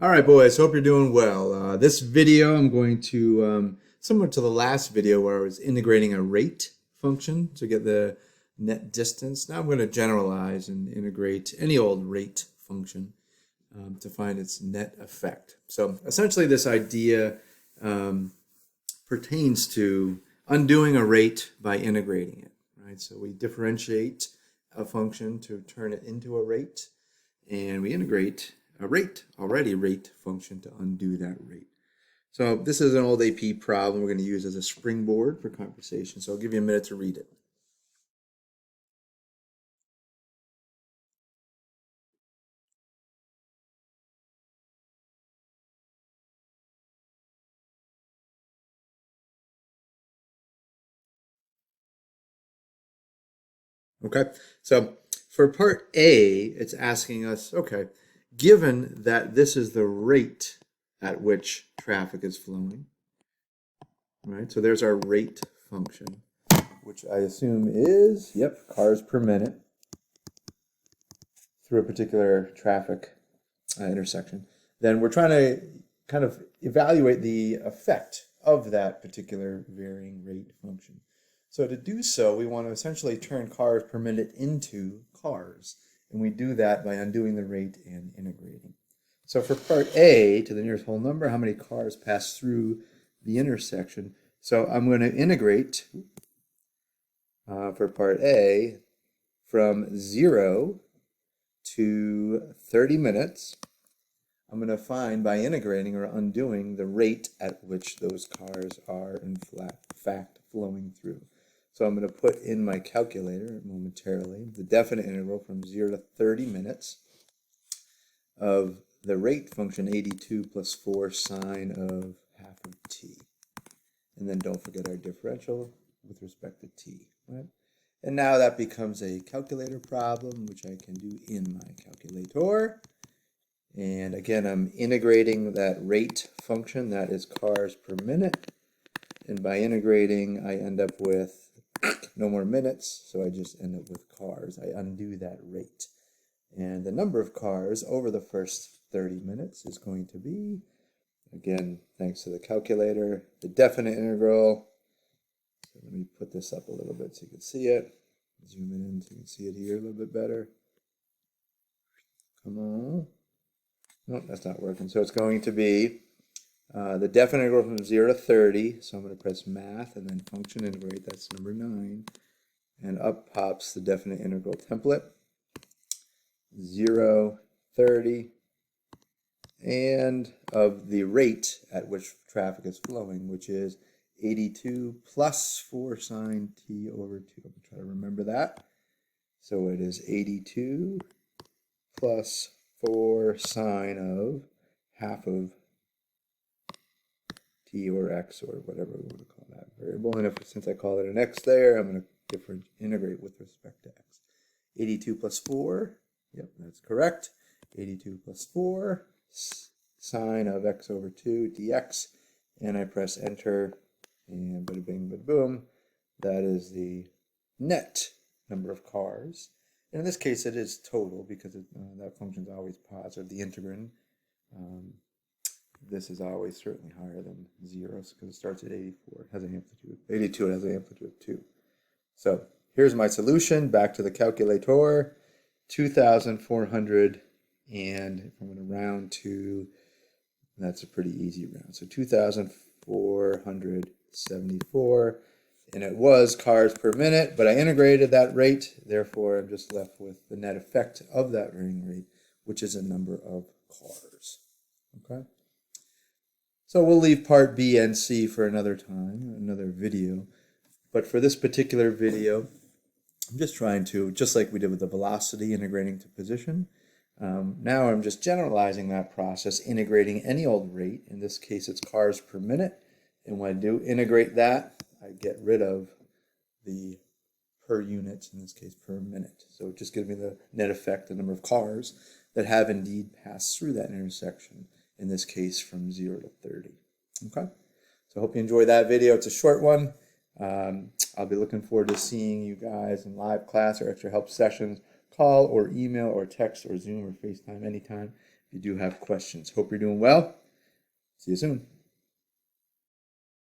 All right, boys, hope you're doing well. This video, I'm going to, similar to the last video where I was integrating a rate function to get the net distance. Now I'm going to generalize and integrate any old rate function to find its net effect. So essentially this idea pertains to undoing a rate by integrating it, right? So we differentiate a function to turn it into a rate, and we integrate a rate function to undo that rate. So this is an old AP problem we're going to use as a springboard for conversation. So I'll give you a minute to read it. Okay, so for part A, it's asking us, okay, given that this is the rate at which traffic is flowing, right? So there's our rate function, which I assume is, yep, cars per minute through a particular traffic intersection. Then we're trying to kind of evaluate the effect of that particular varying rate function. So to do so, we want to essentially turn cars per minute into cars. And we do that by undoing the rate and integrating. So for part A, to the nearest whole number, how many cars pass through the intersection? So I'm going to integrate for part A from 0 to 30 minutes. I'm going to find by integrating or undoing the rate at which those cars are in fact flowing through. So I'm going to put in my calculator momentarily the definite integral from 0 to 30 minutes of the rate function 82 plus 4 sine of half of t. And then don't forget our differential with respect to t, right? And now that becomes a calculator problem, which I can do in my calculator. And again, I'm integrating that rate function, that is cars per minute. And by integrating, I end up with no more minutes, so I just end up with cars. I undo that rate. And the number of cars over the first 30 minutes is going to be, again, thanks to the calculator, the definite integral. So let me put this up a little bit so you can see it. Zoom in so you can see it here a little bit better. Come on. Nope, that's not working. So it's going to be the definite integral from 0 to 30. So I'm going to press math and then function integrate. That's number 9. And up pops the definite integral template. 0, 30. And of the rate at which traffic is flowing, which is 82 plus 4 sine t over 2. I'm going to try to remember that. So it is 82 plus 4 sine of half of t or x or whatever we want to call that variable. And since I call it an x there, I'm going to integrate with respect to x. 82 plus 4, yep, that's correct. 82 plus 4 sine of x over 2 dx. And I press enter, and bada bing, bada boom. That is the net number of cars. And in this case, it is total because that function is always positive, the integrand. This is always certainly higher than 0 because it starts at 84. It has an amplitude. 82, it has an amplitude of 2. So here's my solution. Back to the calculator. 2,400, and if I'm going to round to, that's a pretty easy round. So 2,474. And it was cars per minute, but I integrated that rate. Therefore, I'm just left with the net effect of that varying rate, which is a number of cars. Okay? So we'll leave part B and C for another time, another video. But for this particular video, I'm just trying to, just like we did with the velocity integrating to position, now I'm just generalizing that process, integrating any old rate. In this case, it's cars per minute. And when I do integrate that, I get rid of the per unit, in this case per minute. So it just gives me the net effect, the number of cars that have indeed passed through that intersection, in this case from 0 to 30. Okay, so I hope you enjoyed that video. It's a short one. I'll be looking forward to seeing you guys in live class or extra help sessions. Call or email or text or Zoom or FaceTime anytime. if you do have questions. Hope you're doing well. See you soon.